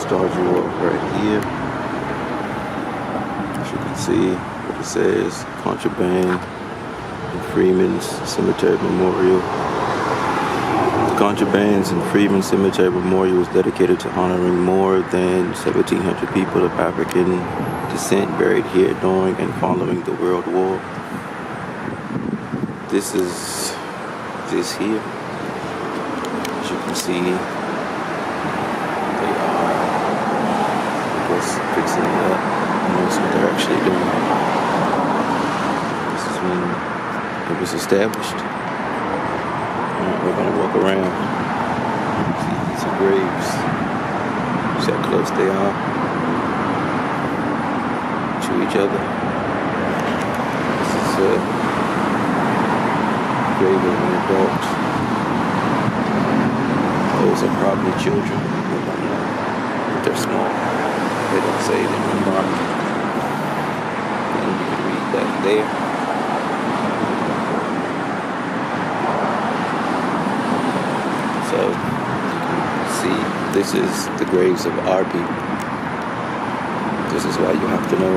nostalgia walk right here. As you can see what it says, Contraband and Freeman's Cemetery Memorial. The Contrabands and Freeman Cemetery Memorial is dedicated to honoring more than 1,700 people of African descent buried here during and following the World War. This is this here. As you can see, they are just fixing it up. That's what they're actually doing. This is when it was established. Alright, we're gonna walk around. See some graves. See how close they are to each other. This is a grave of an adult. Those are probably children. We don't know. But they're small. They don't say they're unmarked. And you can read that there. So you can see this is the graves of our people. This is why you have to know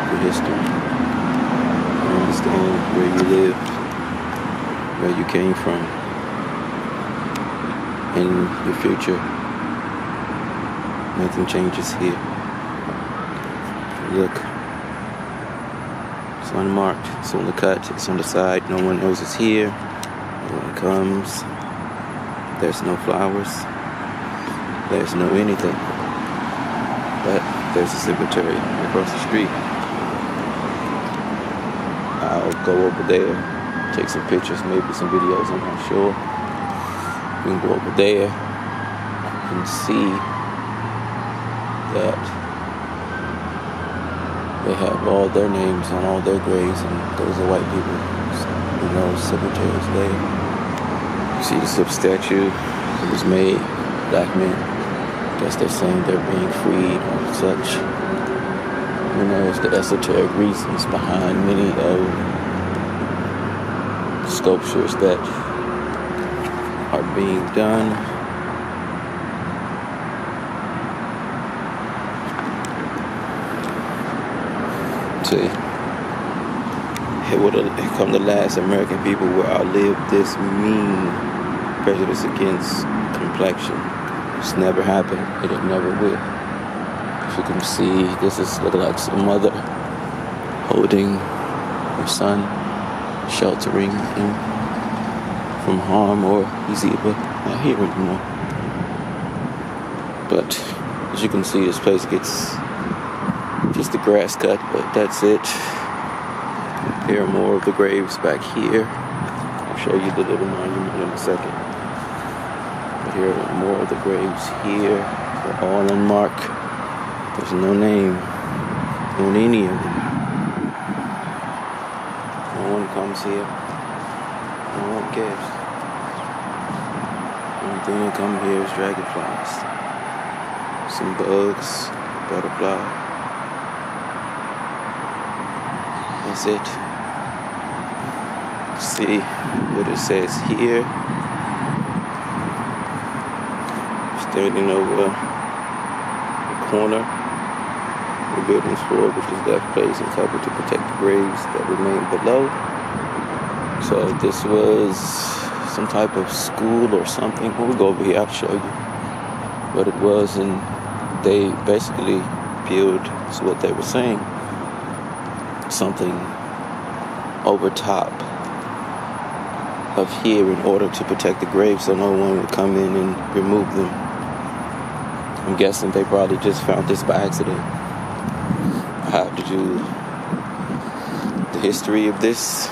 the history. You understand where you lived, where you came from, in your future. Nothing changes here. Look, it's unmarked, it's on the cut, it's on the side, no one knows it's here. No one comes, there's no flowers, there's no anything. But there's a cemetery across the street. I'll go over there, take some pictures, maybe some videos, I'm not sure. We can go over there and see that they have all their names on all their graves, and those are white people. You know, cemeteries there. You see the slip statue that was made, black men. I guess they're saying they're being freed or such. Who knows the esoteric reasons behind many of the sculptures that are being done. See, here come the last American people will outlive this mean prejudice against complexion. It's never happened, and it never will. As you can see, this is looking like some mother holding her son, sheltering him from harm, or he's either not here anymore. But as you can see, this place gets just the grass cut, but that's it. There are more of the graves back here. I'll show you the little monument in a second. But here are more of the graves here. They're all unmarked. There's no name on any of them. No one comes here. No one cares. The only thing that come here is dragonflies. Some bugs, butterfly. That's it. See what it says here. Standing over the corner of the building's floor, which is left placed and covered to protect the graves that remain below. So this was some type of school or something. We'll go over here, I'll show you what it was. And they basically built, is what they were saying, something over top of here in order to protect the graves so no one would come in and remove them. I'm guessing they probably just found this by accident. I have to do the history of this.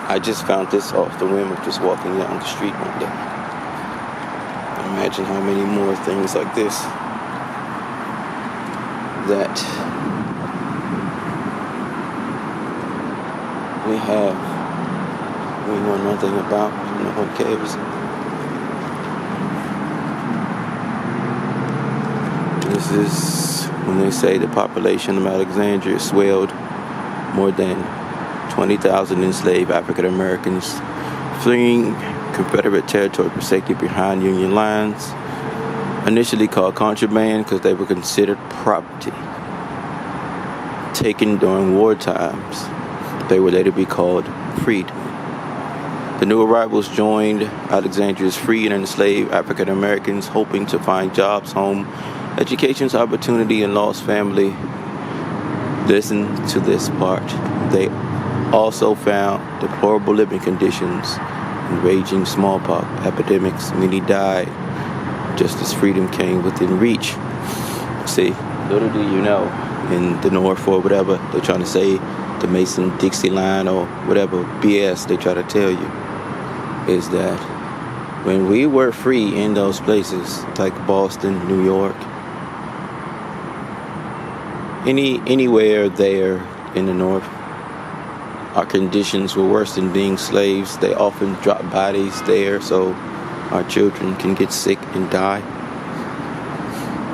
I just found this off the whim of just walking down the street one day. Imagine how many more things like this that we have, we know nothing about, no one cares. This is when they say the population of Alexandria swelled more than 20,000 enslaved African Americans fleeing Confederate territory, forsaken behind Union lines, initially called contraband because they were considered property taken during war times. They would later be called freedmen. The new arrivals joined Alexandria's freed and enslaved African Americans, hoping to find jobs, home, education opportunity, and lost family. Listen to this part. They also found deplorable living conditions and raging smallpox epidemics. Many died just as freedom came within reach. See, little do you know, in the North or whatever, they're trying to say the Mason-Dixie line or whatever BS they try to tell you, is that when we were free in those places like Boston, New York, anywhere there in the North, our conditions were worse than being slaves. They often drop bodies there so our children can get sick and die.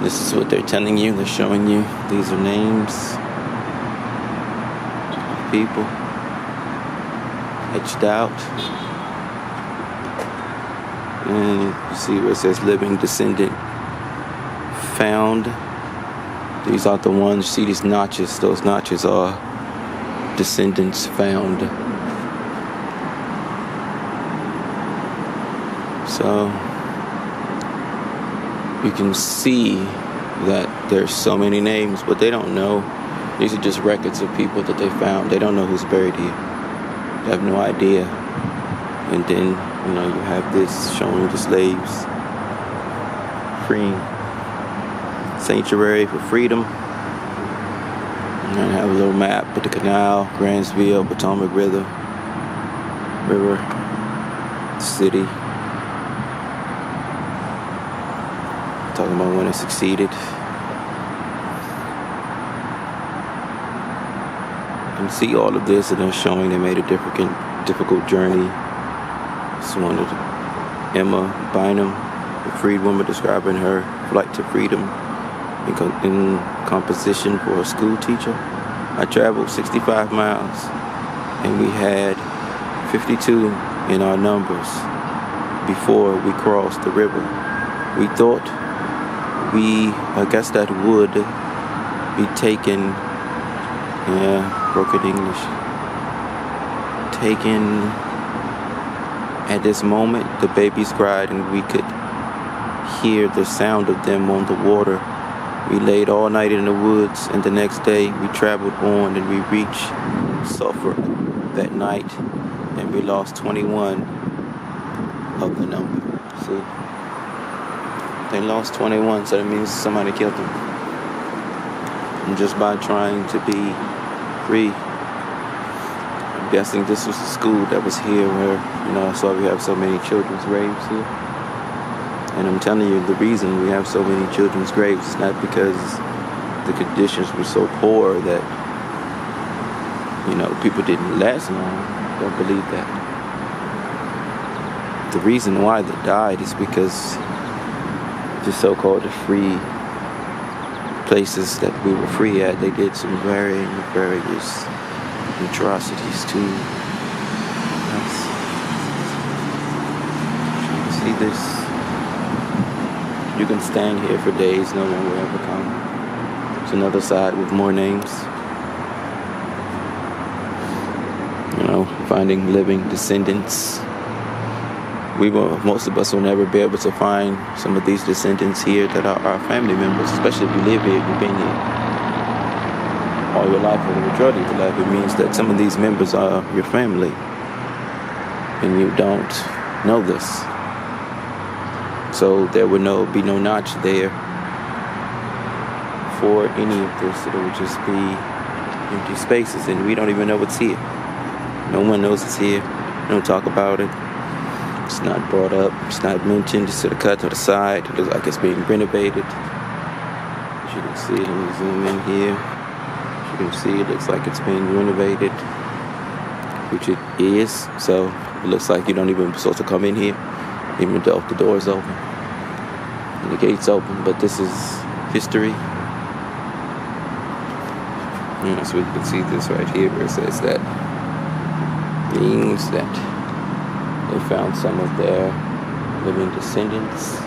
This is what they're telling you. They're showing you. These are names of people etched out. And you see where it says living descendant found. These are the ones. You see these notches. Those notches are descendants found. So you can see that there's so many names, but they don't know. These are just records of people that they found. They don't know who's buried here. They have no idea. And then, you have this showing the slaves freeing sanctuary for freedom. And I have a little map with the canal, Grantsville, Potomac River, city. Talking about when it succeeded. You can see all of this, and they're showing they made a difficult journey. This one of Emma Bynum, a freed woman, describing her flight to freedom in composition for a school teacher. I traveled 65 miles, and we had 52 in our numbers before we crossed the river. We thought I guess that would be taken, broken English, taken at this moment. The babies cried, and we could hear the sound of them on the water. We laid all night in the woods, and the next day we traveled on, and we reached Suffolk that night, and we lost 21 of the number. See? They lost 21, so that means somebody killed them. And just by trying to be free. I'm guessing this was the school that was here where, that's why we have so many children's graves here. And I'm telling you, the reason we have so many children's graves is not because the conditions were so poor that, people didn't last long. Don't believe that. The reason why they died is because the so-called free places that we were free at, they did some very nefarious atrocities too. See this? You can stand here for days, no one will ever come. There's another side with more names. Finding living descendants. Most of us will never be able to find some of these descendants here that are our family members, especially if you live here, you've been here all your life or the majority of your life. It means that some of these members are your family, and you don't know this. So there would be no notch there for any of this. It would just be empty spaces, and we don't even know what's here. No one knows it's here. We don't talk about it. It's not brought up. It's not mentioned. It's sort of cut to the side. It looks like it's being renovated. As you can see, let me zoom in here. As you can see, it looks like it's being renovated, which it is. So it looks like you don't even supposed to come in here, even though the door's open and the gate's open. But this is history. So we can see this right here where it says that means that they found some of their living descendants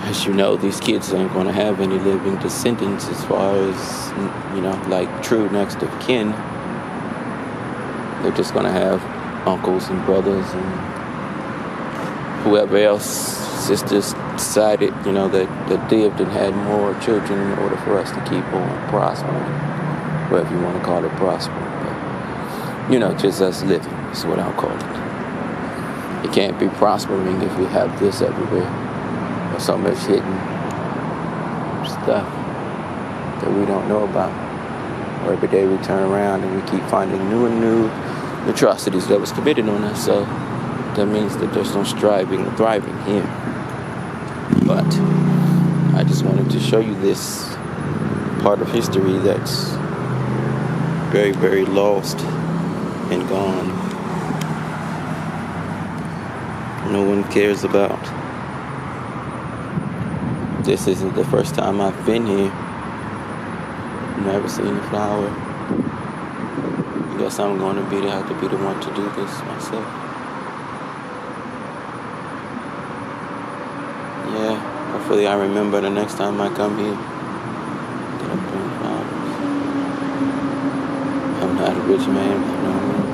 as you know, these kids aren't going to have any living descendants as far as, like true next of kin. They're just going to have uncles and brothers and whoever else, sisters decided, that lived and had more children in order for us to keep on prospering, whatever you want to call it, prospering. But, just us living is what I'll call it. You can't be prospering if you have this everywhere, or so much hidden stuff that we don't know about. Or every day we turn around and we keep finding new and new atrocities that was committed on us. So that means that there's no striving or thriving here. But I just wanted to show you this part of history that's very, very lost and gone. No one cares about. This isn't the first time I've been here. Never seen a flower. I guess I'm going to have to be the one to do this myself. Yeah, hopefully I remember the next time I come here that I'm doing flowers. I'm not a rich man with no money.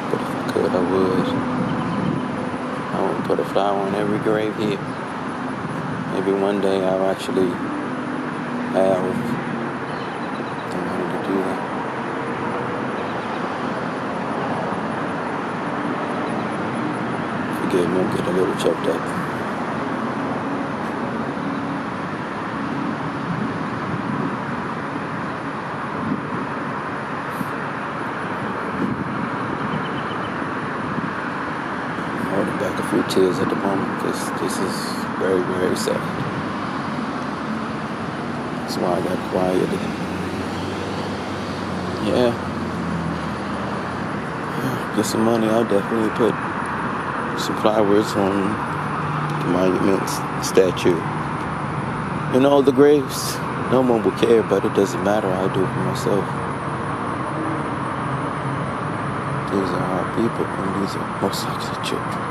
But if I could, I would. I would put a flower on every grave here. Maybe one day I'll actually have the money to do that. Forgive me, I'm getting a little choked up. Holding back a few tears at the moment because this is very, very sad. That's why I got quiet. Yeah. Get some money. I'll definitely put some flowers on the monument statue. The graves. No one will care, but it doesn't matter. I'll do it for myself. These are our people, and these are most likely children.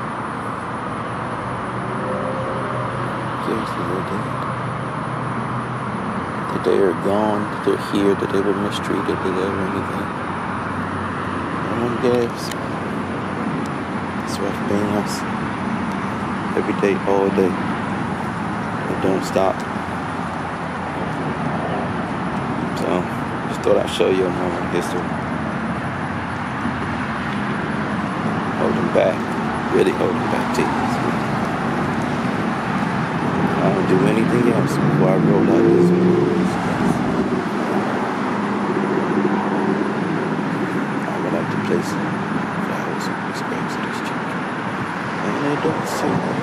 Seriously, they're dead. That they are gone, that they're here, that they were mistreated, that they were anything. No one cares. It's rough being us. Every day, all day. It don't stop. So, just thought I'd show you a moment of history. Holding back. Really holding back tears. I don't do anything else before I roll out this movie. I would like to place flowers on these graves of these children. And they don't see me.